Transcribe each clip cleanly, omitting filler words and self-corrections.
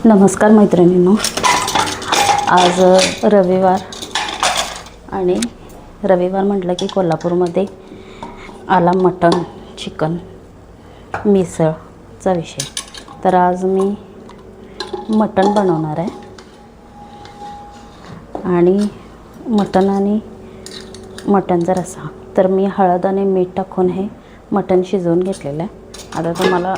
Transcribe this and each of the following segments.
नमस्कार मैत्रिणींनो, आज रविवार आणि रविवार म्हटलं की कोल्हापूरमध्ये आला मटण चिकन मिसळचा विषय. तर आज मी मटण बनवणार आहे आणि मटणचा रस्सा. तर मी हळद आणि मीठ टाकून हे मटण शिजवून घेतलेलं आहे. आता तुम्हाला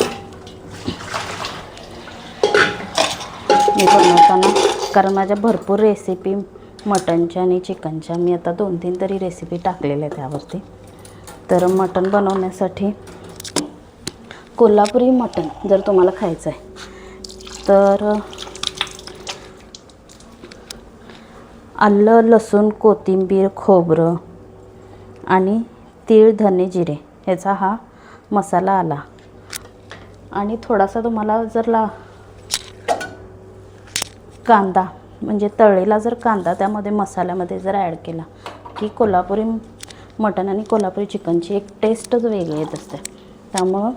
मी बनवताना, कारण माझ्या भरपूर रेसिपी मटणच्या आणि चिकनच्या, मी आता 2-3 तरी रेसिपी टाकलेल्या आहेत त्यावरती. तर मटण बनवण्यासाठी कोल्हापुरी मटण जर तुम्हाला खायचं आहे तर आलं, लसूण, कोथिंबीर, खोबरं आणि तीळ, धने, जिरे ह्याचा हा मसाला आला. आणि थोडासा तुम्हाला जर कांदा, म्हणजे तळलेला जर कांदा त्यामध्ये मसाल्यामध्ये जर ॲड केला की कोल्हापुरी मटण आणि कोल्हापुरी चिकनची एक टेस्टच वेगळी येत असते. त्यामुळं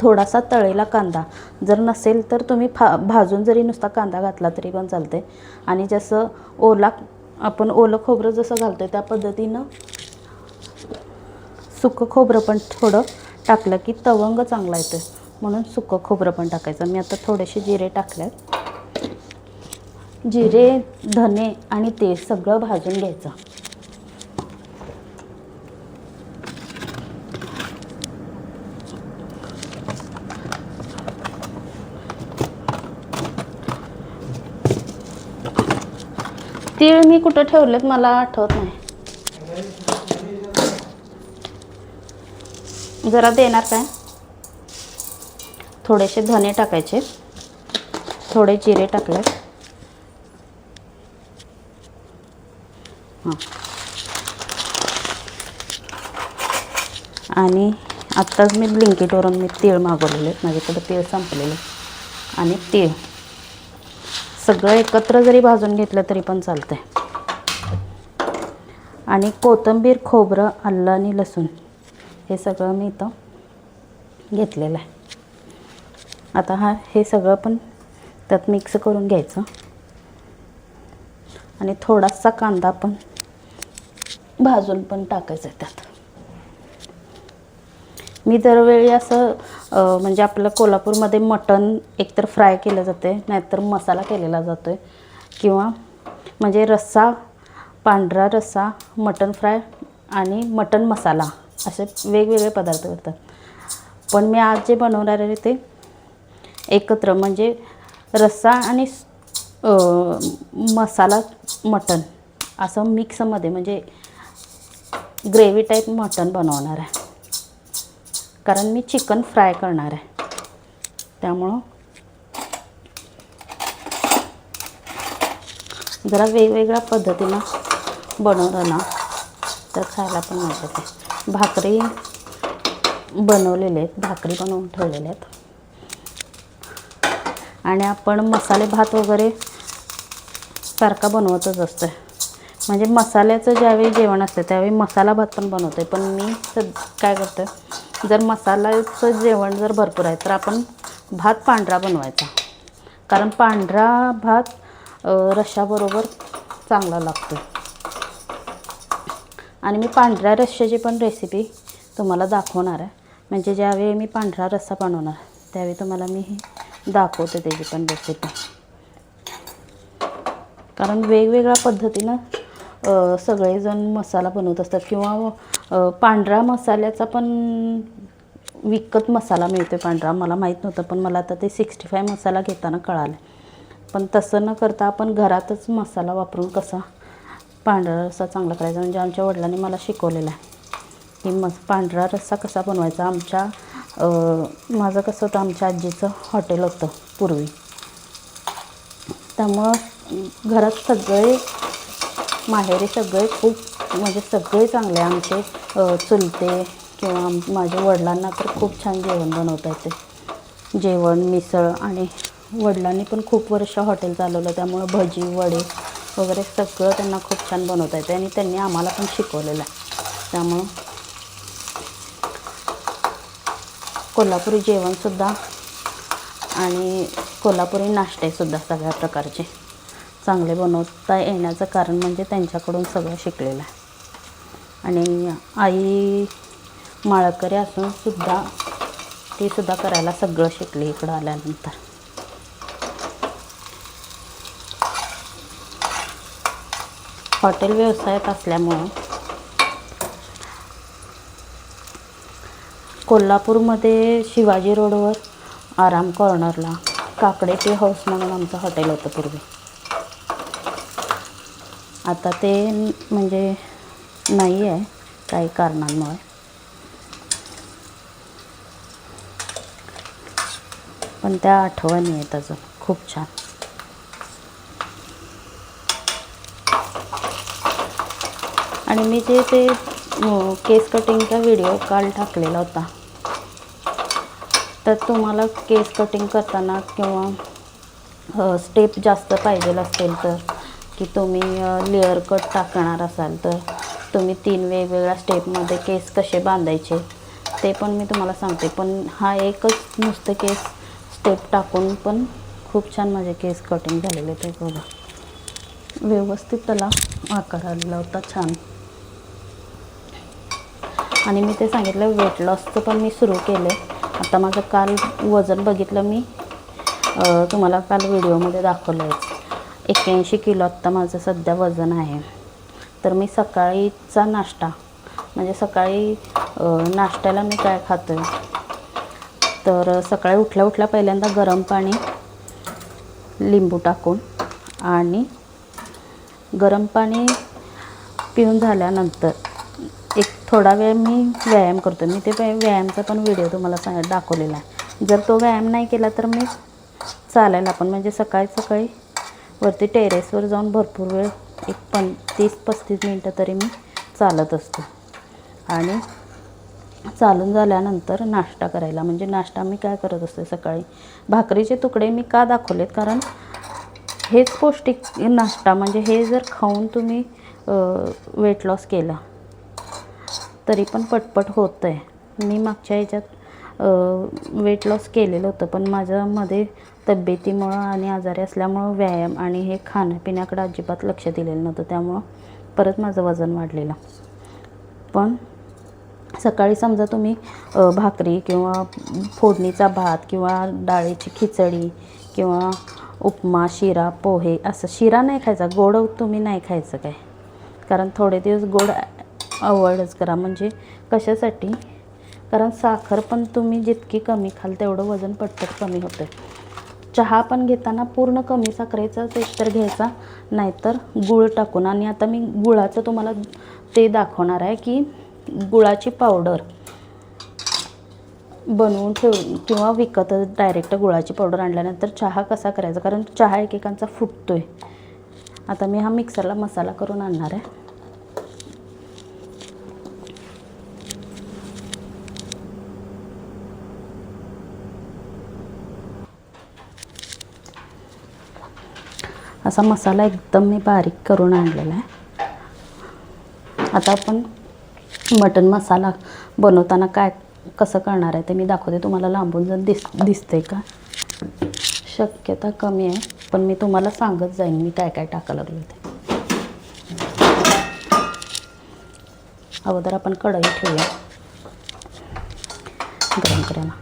थोडासा तळलेला कांदा जर नसेल तर तुम्ही भाजून जरी नुसता कांदा घातला तरी पण चालते. आणि जसं आपण ओलं खोबरं जसं घालतो त्या पद्धतीनं सुकं खोबरं पण थोडं टाकलं की तवंग चांगला येतो, म्हणून सुकं खोबरं पण टाकायचं. मी आता थोडेसे जिरे टाकले. जिरे, धने आणि तेल सगळं भाजून घ्यायचं. तीळ मी कुठं ठेवलेत मला आठवत नाही. जरा देणार काय? थोडेसे धने टाकायचे, थोडे जिरे टाकले. आणि आत्ताच मी ब्लिंकिटवरून तीळ मागवलेले, माझ्याकडे तीळ संपलेले. आणि तीळ सगळं एकत्र जरी भाजून घेतलं तरी पण चालतंय. आणि कोथिंबीर, खोबरं, आलं आणि लसूण हे सगळं मी इथं घेतलेलं आहे. आता हे सगळं पण त्यात मिक्स करून घ्यायचं. आणि थोडासा कांदा पण भाजून पण टाकायचं आहे त्यात. मी दरवेळी असं म्हणजे आपलं कोल्हापूरमध्ये मटण एकतर फ्राय केलं जाते, नाहीतर मसाला केलेला जातो आहे, किंवा म्हणजे रस्सा, पांढरा रस्सा, मटण फ्राय आणि मटण मसाला असे वेगवेगळे पदार्थ करतात. पण मी आज जे बनवणार आहे ते एकत्र, म्हणजे रस्सा आणि मसाला मटण असं मिक्समध्ये, म्हणजे ग्रेव्ही टाईप मटण बनवणार आहे. कारण मी चिकन फ्राय करणार आहे, त्यामुळं जरा वेगवेगळ्या पद्धतीनं बनवलं ना तर खायला पण मजा येते. भाकरी बनवलेले आहेत, भाकरी बनवून ठेवलेल्या आहेत. आणि आपण मसाले भात वगैरे सारखा बनवतच असतो. म्हणजे मसाल्याचं ज्यावेळी जेवण असतं त्यावेळी मसाला भात पण बनवते. पण मी काय करते, जर मसाल्याचं जेवण जर भरपूर आहे तर आपण भात पांढरा बनवायचा, कारण पांढरा भात रश्श्याबरोबर चांगला लागतो. आणि मी पांढऱ्या रश्श्याची पण रेसिपी तुम्हाला दाखवणार आहे. म्हणजे ज्यावेळी मी पांढरा रस्सा बनवणार त्यावेळी तुम्हाला मी दाखवते त्याची पण रेसिपी. कारण वेगवेगळ्या पद्धतीनं सगळेजण मसाला बनवत असतात, किंवा पांढरा मसाल्याचा पण विकत मसाला मिळतो पांढरा. मला माहीत नव्हतं, पण मला आता ते 65 मसाला घेताना कळालं. पण तसं न करता आपण घरातच मसाला वापरून कसा पांढरा रस्सा चांगला करायचा, म्हणजे आमच्या वडिलांनी मला शिकवलेलं आहे की पांढरा रस्सा कसा बनवायचा. माझं कसं होतं, आमच्या आजीचं हॉटेल होतं पूर्वी, त्यामुळं घरात सगळे माहेरी सगळे खूप, म्हणजे सगळे चांगले आमचे चुलते किंवा माझ्या वडिलांना तर खूप छान जेवण बनवता येते. जेवण, मिसळ, आणि वडिलांनी पण खूप वर्ष हॉटेल चालवलं, त्यामुळं भजी, वडे वगैरे सगळं त्यांना खूप छान बनवता येते. आणि त्यांनी आम्हाला पण शिकवलेलं आहे. त्यामुळं कोल्हापुरी जेवणसुद्धा आणि कोल्हापुरी नाश्तेसुद्धा सगळ्या प्रकारचे चांगले बनवता येण्याचं कारण म्हणजे त्यांच्याकडून सगळं शिकलेलं आहे. आणि आई माळकरी असूनसुद्धा तीसुद्धा करायला सगळं शिकली इकडं आल्यानंतर. हॉटेल व्यवसायात असल्यामुळं कोल्हापूरमध्ये शिवाजी रोडवर आराम कॉर्नरला काकडे टी हाऊस म्हणून आमचं हॉटेल होतं पूर्वी. आता ते म्हणजे नाही आहे काही कारणांमुळे. पण त्या आठवणी आहेत अजून खूप छान. आणि मी जे ते केस कटिंगचा व्हिडिओ काल टाकलेला होता, तर तुम्हाला केस कटिंग करताना किंवा स्टेप जास्त पाहिजे असतील तर, की तुम्ही लेअर कट टाकणार असाल तर तुम्ही 3 वेगवेगळ्या स्टेपमध्ये केस कसे बांधायचे ते पण मी तुम्हाला सांगते. पण हा एकच नुसतं केस स्टेप टाकून पण खूप छान माझे केस कटिंग झालेले. ते बघा व्यवस्थित त्याला आकार आलेला होता छान. आणि मी ते सांगितलं वेट लॉसचं पण मी सुरू केलं आहे. आता माझं काल वजन बघितलं मी, तुम्हाला काल व्हिडिओमध्ये दाखवलं आहे. 81 किलो आत्ता माझं सध्या वजन आहे. तर मी सकाळीचा नाश्ता म्हणजे सकाळी नाश्त्याला मी काय खातो, तर सकाळी उठल्या उठल्या पहिल्यांदा गरम पाणी लिंबू टाकून आणि गरम पाणी पिऊन झाल्यानंतर एक थोडा वेळ मी व्यायाम करतो. मी ते व्यायामचा पण व्हिडिओ तुम्हाला दाखवलेला आहे. जर तो व्यायाम नाही केला तर मी चालायला पण म्हणजे सकाळी सकाळी वरती टेरेसवर जाऊन भरपूर वेळ 30-35 मिनटं तरी मी चालत असतो. आणि चालून झाल्यानंतर नाश्ता करायला, म्हणजे नाश्ता मी काय करत असते सकाळी भाकरीचे तुकडे मी का दाखवलेत, कारण हेच पौष्टिक नाश्ता. म्हणजे हे जर खाऊन तुम्ही वेट लॉस केला तरी पण पटपट होतं आहे. मी मागच्या ह्याच्यात वेट लॉस केलेलं होतं, पण माझ्यामध्ये तब्येतीमुळं आणि आजारी असल्यामुळं व्यायाम आणि हे खाण्यापिण्याकडे अजिबात लक्ष दिलेलं नव्हतं. त्यामुळं परत माझं वजन वाढलेलं. पण सकाळी समजा तुम्ही भाकरी किंवा फोडणीचा भात किंवा डाळीची खिचडी किंवा उपमा, शिरा, पोहे, असं शिरा नाही खायचा, गोड तुम्ही नाही खायचं काय, कारण थोडे दिवस गोड अवॉइडच करा. म्हणजे कशासाठी, कारण साखर पण तुम्ही जितकी कमी खाल तेवढं वजन पटपट कमी होतं. चहा पण घेताना पूर्ण कमी साखरेचाच एकतर घ्यायचा, नाहीतर गूळ टाकून. आणि आता मी गुळाचं तुम्हाला ते दाखवणार आहे की गुळाची पावडर बनवून ठेवून किंवा विकत डायरेक्ट गुळाची पावडर आणल्यानंतर चहा कसा करायचा, कारण चहा एकेकांचा फुटतोय. आता मी हा मिक्सरला मसाला करून आणणार आहे. असा मसाला एकदम मी बारीक करून आणलेला आहे. आता आपण मटण मसाला बनवताना कसं करणार आहे ते मी दाखवते तुम्हाला. लांबून जर दिसतंय का, शक्यता कमी आहे, पण मी तुम्हाला सांगत जाईन मी काय काय टाकायला लागलो ते. अगोदर आपण कढई ठेवूया गरम करायला.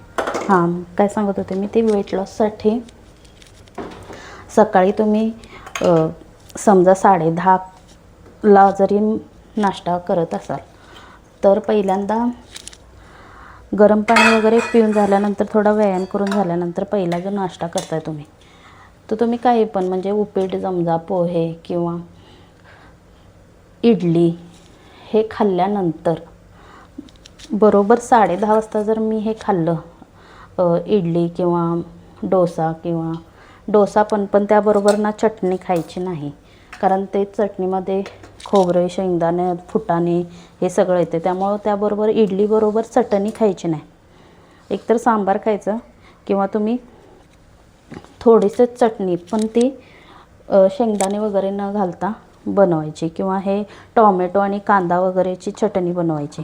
हां, काय सांगत होते मी, ते वेट लॉससाठी सकाळी तुम्ही समजा 10:30ला जरी नाश्ता करत असाल तर पहिल्यांदा गरम पाणी वगैरे पिऊन झाल्यानंतर थोडा व्यायाम करून झाल्यानंतर पहिला जो नाश्ता करताय तुम्ही, तर तुम्ही काही पण म्हणजे उपीट, समजा पोहे किंवा इडली हे खाल्ल्यानंतर बरोबर 10:30 वाजता जर मी हे खाल्लं, इडली किंवा डोसा पण त्याबरोबर ना चटणी खायची नाही, कारण ते चटणीमध्ये खोबरे, शेंगदाणे, फुटाणे हे सगळं येते. त्यामुळं त्याबरोबर इडलीबरोबर चटणी खायची नाही. एकतर सांबार खायचं किंवा तुम्ही थोडीशी चटणी पण ती शेंगदाणे वगैरे न घालता बनवायची, किंवा हे टॉमॅटो आणि कांदा वगैरेची चटणी बनवायची.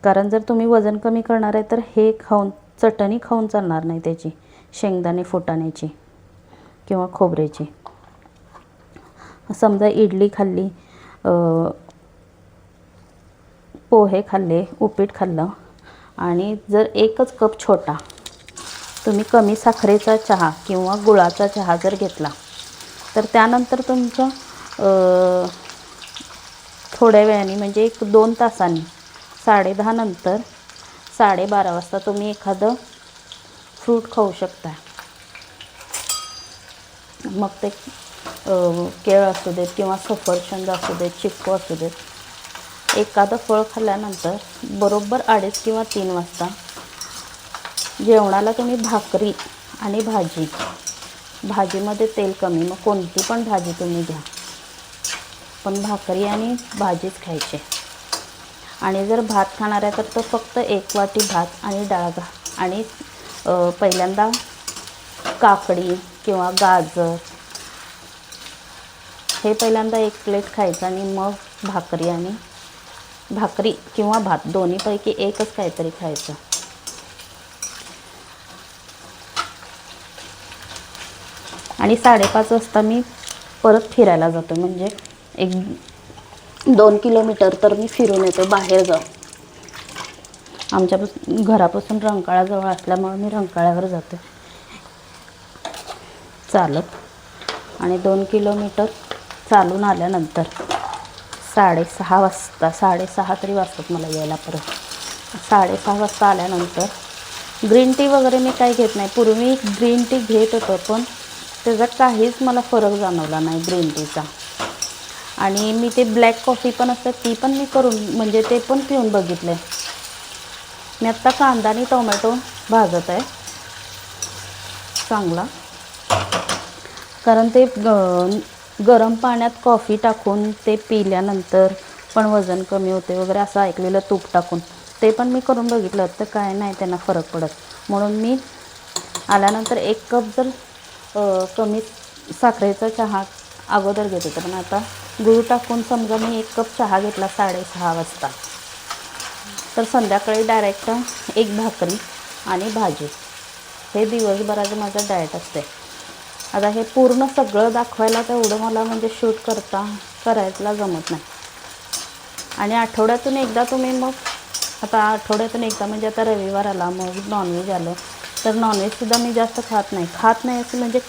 कारण जर तुम्ही वजन कमी करणार आहे तर हे चटणी खाऊन चालणार नाही त्याची, शेंगदाणे फुटाण्याची किंवा खोबऱ्याची. समजा इडली खाल्ली, पोहे खाल्ले, उपीट खाल्लं आणि जर एकच कप छोटा तुम्ही कमी साखरेचा चहा किंवा गुळाचा चहा जर घेतला, तर त्यानंतर तुमचं थोड्या वेळाने म्हणजे 1-2 तासांनी 10:30 नंतर 12:30 वाजता तुम्ही एखादं फ्रूट खाऊ शकता. मग ते केळ असू देत किंवा सफरचंद असू देत, चिक्कू असू देत. एखादं फळ खाल्ल्यानंतर बरोबर 2:30 किंवा 3 वाजता जेवणाला तुम्ही भाकरी आणि भाजी, भाजीमध्ये तेल कमी, मग कोणती पण भाजी तुम्ही घ्या, पण भाकरी आणि भाजीच खायची. आणि जर भात खाणार आहे तर तो फक्त 1 वाटी भात आणि डाळ घा. आणि पहिल्यांदा काकडी किंवा गाजर हे पहिल्यांदा 1 प्लेट खायचं आणि मग भाकरी किंवा भात दोन्हीपैकी एकच काहीतरी खायचं. आणि 5:30 वाजता मी परत फिरायला जातो, म्हणजे 1-2 किलोमीटर तर मी फिरून येतो बाहेर जाऊन. आमच्या घरापासून रंकाळाजवळ असल्यामुळे मी रंकाळ्यावर जाते चालत. आणि 2 किलोमीटर चालून आल्यानंतर 6:30 वाजता, 6:30 तरी वाजतात मला यायला. परत 6:30 वाजता आल्यानंतर ग्रीन टी वगैरे मी काही घेत नाही. पूर्वी ग्रीन टी घेत होतो, पण त्याचा काहीच मला फरक जाणवला नाही ग्रीन टीचा. आणि मी ते ब्लॅक कॉफी पण असते ती पण मी करून म्हणजे ते पण पिऊन बघितले. मी आत्ता कांदा आणि टोमॅटो भाजत आहे चांगला, कारण ते गरम पाण्यात कॉफी टाकून ते पिल्यानंतर पण वजन कमी होते वगैरे असं ऐकलेलं. तूप टाकून ते पण मी करून बघितलं, तर काय नाही त्यांना फरक पडत. म्हणून मी आल्यानंतर 1 कप जर कमी साखरेचा चहा अगोदर घेत होते, पण आता गूळ टाकून समजा मी 1 कप चहा घेतला 6:30 वाजता, तर संध्याकाळी डायरेक्ट 1 भाकरी आणि भाजी हे दिवसभराचं माझं डाएट असते. आता हे पूर्ण सगळं दाखवायला तेवढं मला म्हणजे शूट करायला जमत नाही. आणि आठवड्यातून एकदा तुम्ही मग आता आठवड्यातून एकदा म्हणजे आता रविवार आला, मग नॉनव्हेज आलं, तर नॉनव्हेजसुद्धा मी जास्त खात नाही असं म्हणजे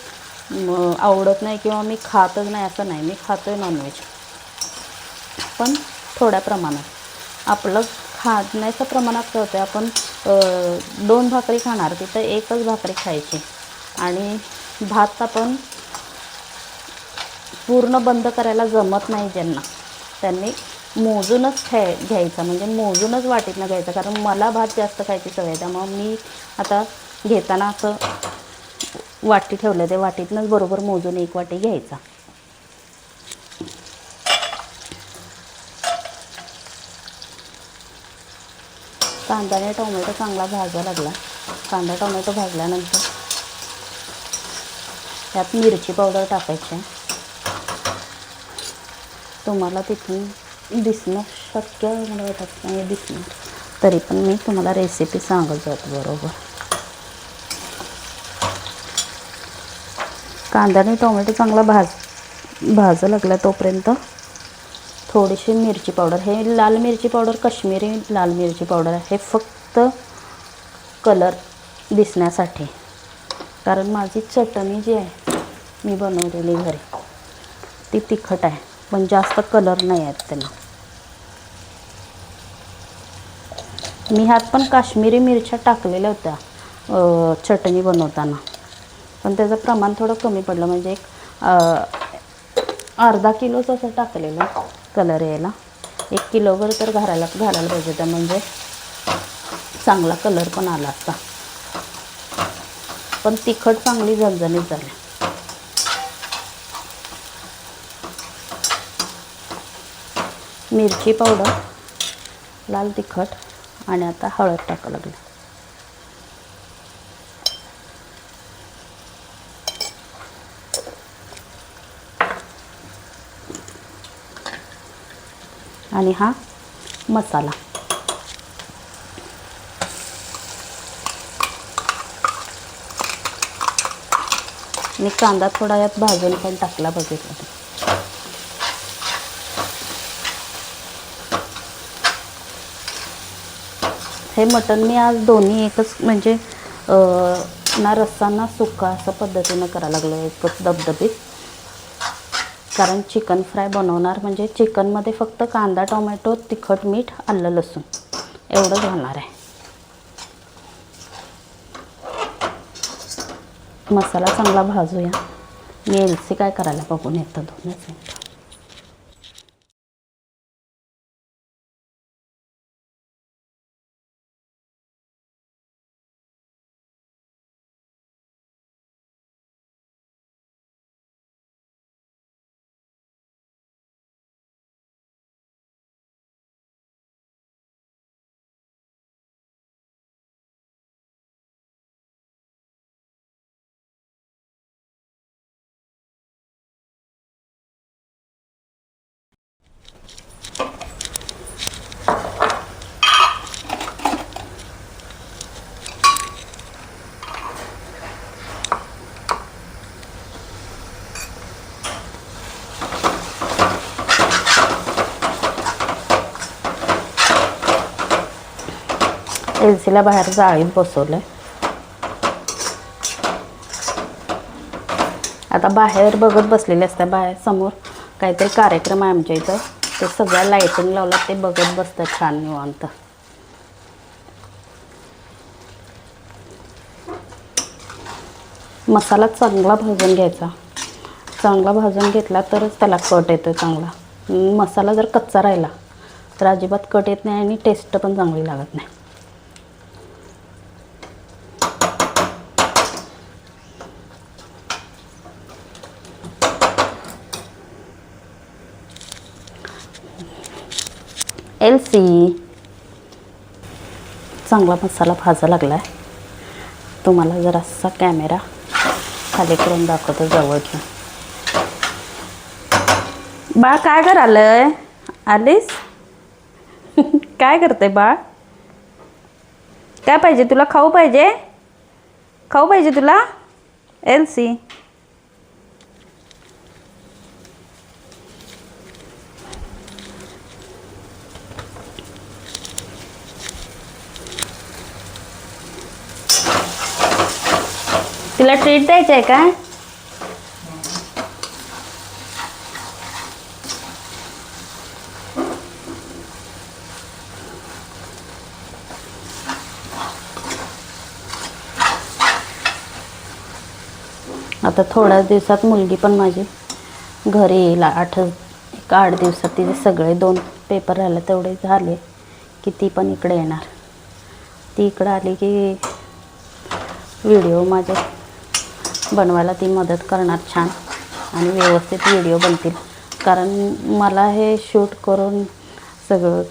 आवडत नाही किंवा मी खातच नाही असं नाही. मी खातो आहे नॉनव्हेज, पण थोड्या प्रमाणात. आपलं खाण्याचं प्रमाणात काय होतं, आपण 2 भाकरी खाणार तिथं 1च भाकरी खायची. आणि भात आपण पूर्ण बंद करायला जमत नाही ज्यांना, त्यांनी मोजूनच घ्यायचा, म्हणजे मोजूनच वाटीतनं घ्यायचा. कारण मला भात जास्त खायची सवय, त्यामुळं मी आता घेताना असं वाटी ठेवलं, ते वाटीतनंच बरोबर मोजून 1 वाटी घ्यायचा. कांदा आणि टोमॅटो चांगला भाजायला लागला. कांदा टोमॅटो भाजल्यानंतर त्यात मिरची पावडर टाकायची. तुम्हाला तिथून दिसणं शक्य मला वाटत नाही दिसणार, तरी पण मी तुम्हाला रेसिपी सांगत जातो बरोबर. कांदा आणि टोमॅटो चांगला भाजायला लागला तोपर्यंत थोडीशी मिरची पावडर, हे लाल मिरची पावडर काश्मीरी लाल मिरची पावडर आहे, हे फक्त कलर दिसण्यासाठी. कारण माझी चटणी जी आहे मी बनवलेली घरी ती तिखट आहे, पण जास्त कलर नाही आहेत त्याला. मी ह्यात पण काश्मीरी मिरच्या टाकलेल्या होत्या चटणी बनवताना, पण त्याचं प्रमाण थोडं कमी पडलं, म्हणजे 1/2 किलोच असं टाकलेलं कलर यायला. 1 किलोवर तर घालायला पाहिजे होतं, म्हणजे चांगला कलर पण आला असता. पण तिखट चांगली झणझणीत झाली. मिरची पावडर, लाल तिखट आणि आता हळद टाकावं लागली. आणि हा मसाला, मी कांदा थोडा यात भाजून पण टाकला, बघितलं. हे मटण मी आज दोन्ही एकच म्हणजे ना रस्सा ना सुक्का असं पद्धतीनं करायला लागलो, एकच दबदबीत. कारण चिकन फ्राय बनवणार म्हणजे चिकनमध्ये फक्त कांदा, टोमॅटो, तिखट, मीठ, आलं, लसूण एवढंच घालणार आहे. मसाला चांगला भाजूया. मी एलसी काय करायला बघून येतं 2 मिनिटं. एलसीला बाहेर जाळीत बसवलं आहे. आता बाहेर बघत बसलेले असतात, बाहेर समोर काहीतरी कार्यक्रम आहे आमच्या इथं, ते सगळ्या लाईटिंग लावलं ते बघत बसतात छान निवांत. मसाला चांगला भाजून घ्यायचा. चांगला भाजून घेतला तरच त्याला कट येतो चांगला. मसाला जर कच्चा राहिला तर अजिबात कट येत नाही आणि टेस्ट पण चांगली लागत नाही. एलसी चांगला मसाला भाजा लागला आहे. तुम्हाला जरासा कॅमेरा खाली करून दाखवतो जवळचं. बाळ काय करायलंय? आलीस? काय करते बाळ? काय पाहिजे तुला? खाऊ पाहिजे? खाऊ पाहिजे तुला? एलसी तिला ट्रीट द्यायची आहे का? आता थोड्या दिवसात मुलगी पण माझी घरी येईल. 8 दिवसात तिचे सगळे 2 पेपर राहिले तेवढे झाले की ती पण इकडे येणार. ती इकडे आली की व्हिडिओ माझे बनवायला ती मदत करणार छान आणि व्यवस्थित व्हिडिओ बनतील. कारण मला हे शूट करून सगळं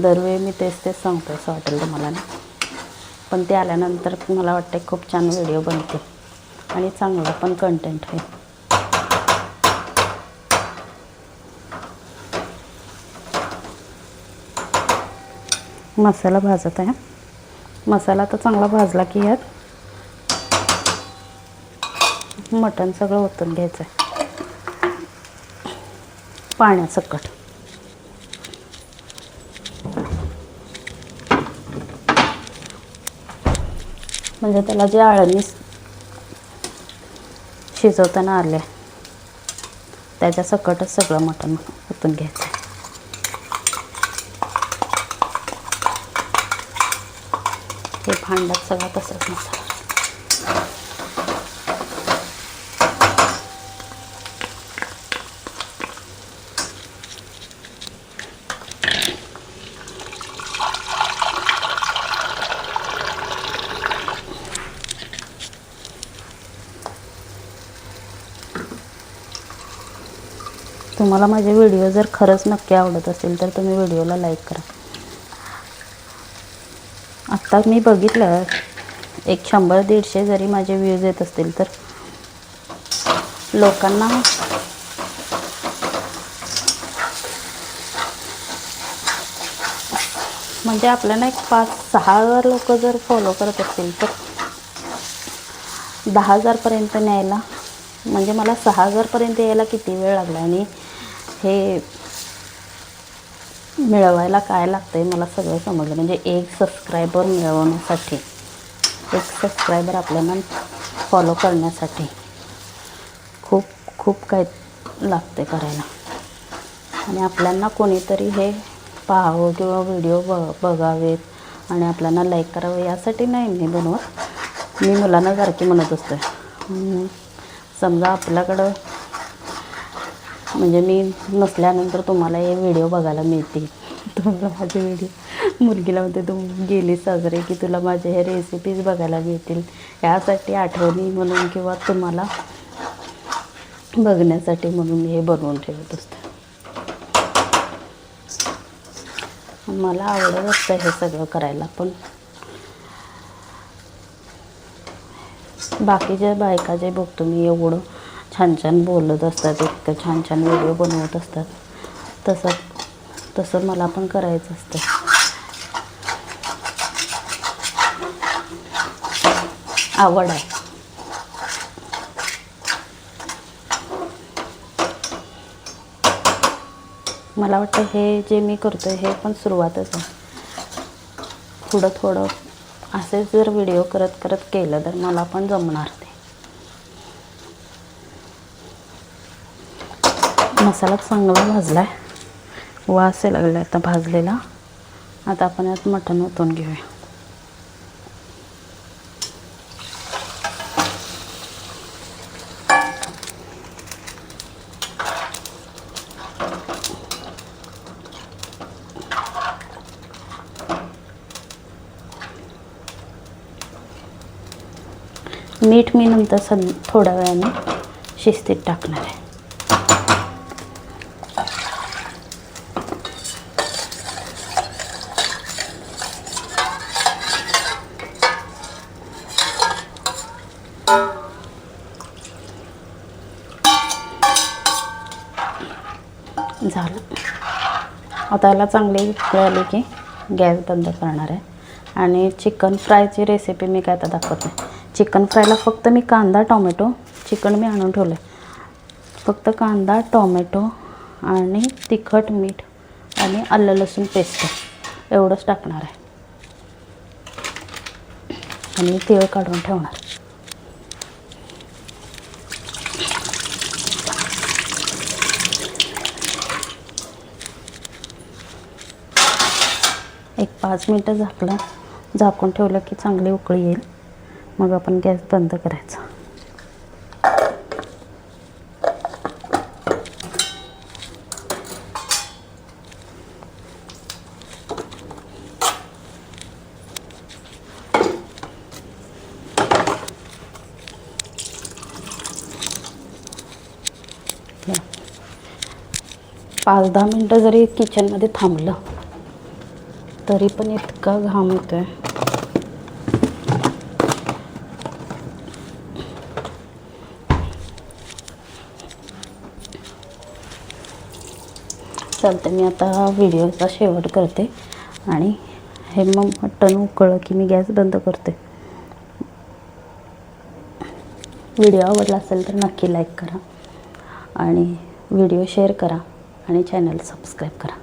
दरवेळी मी तेच सांगतो असं वाटेल तुम्हाला ना, पण ते आल्यानंतर मला वाटते खूप छान व्हिडिओ बनतील आणि चांगला पण कंटेंट आहे. मसाला भाजत आहे. मसाला तर चांगला भाजला की यात मटण सगळं ओतून घ्यायचं आहे पाण्यासकट. म्हणजे त्याला जे आळणी शिजवताना आले त्याच्या सकटच सगळं मटण ओतून घ्यायचं. हे भांड्यात सगळं तसंच मसाला. तुम्हाला माझे व्हिडिओ जर खरंच नक्की आवडत असेल तर तुम्ही व्हिडिओला लाईक करा. आत्ता मी बघितलं 100-150 जरी माझे व्ह्यूज येत असतील तर लोकांना म्हणजे आपल्याला एक 5-6 लोक जर फॉलो करत असतील तर 10,000 पर्यंत न्यायला म्हणजे मला 6,000पर्यंत यायला किती वेळ लागला आणि हे मिळवायला काय लागतं आहे मला सगळं समजलं. म्हणजे एक सबस्क्रायबर मिळवण्यासाठी, एक सबस्क्रायबर आपल्याला फॉलो करण्यासाठी खूप खूप काय लागते करायला. आणि आपल्याला कोणीतरी हे पाहावं किंवा व्हिडिओ बघावेत आणि आपल्याला लाईक करावं यासाठी नाही मी बनवत. मी मुलांना सारखी म्हणत असते, समजा आपल्याकडं म्हणजे मी नसल्यानंतर तुम्हाला हे व्हिडिओ बघायला मिळतील, तुम्हाला माझे व्हिडिओ मुलगीला म्हणते तू गेली साजरे की तुला माझे हे रेसिपीज बघायला मिळतील, यासाठी आठवणी म्हणून किंवा तुम्हाला बघण्यासाठी म्हणून हे बनवून ठेवत असते. मला आवडत असतं हे सगळं करायला. पण बाकीच्या बायका जे बघतो मी एवढं छान छान बोलत असतात, इतकं छान छान व्हिडिओ बनवत असतात, तसं मला पण करायचं असतं. आवड आहे. मला वाटतं हे जे मी करतो हे पण सुरुवातच आहे. पुढं थोडं असेच जर व्हिडिओ करत करत केलं तर मला पण जमणार ते. मसाला चांगला भाजला आहे, वास लागला आता भाजलेला. आता आपण यात मटण ओतून घेऊया. मीठ मी नंतर थोड्या वेळाने शिस्तीत टाकणार आहे. झालं. आता याला चांगली उकळी आली की गॅस बंद करणार आहे. आणि चिकन फ्रायची रेसिपी मी काय आता दाखवत नाही. चिकन फ्रायला फक्त मी कांदा टोमॅटो, चिकन मी आणून ठेवलं आहे, फक्त कांदा टोमॅटो आणि तिखट मीठ आणि आलं लसूण पेस्ट एवढंच टाकणार आहे आणि तीळ काढून ठेवणार. एक 5 मिनटं झाकून ठेवलं की चांगली उकळी येईल. मग आपण गॅस बंद करायचा. या 5-10 मिनटं जरी किचनमध्ये थांबलं तरी पण इतका घाम येतोय. चालतं, मी आता व्हिडिओचा शेवट करते आणि हे मग मटण उकळलं की मी गॅस बंद करते. व्हिडिओ आवडला असेल तर नक्की लाईक करा आणि व्हिडिओ शेअर करा आणि चॅनल सबस्क्राईब करा.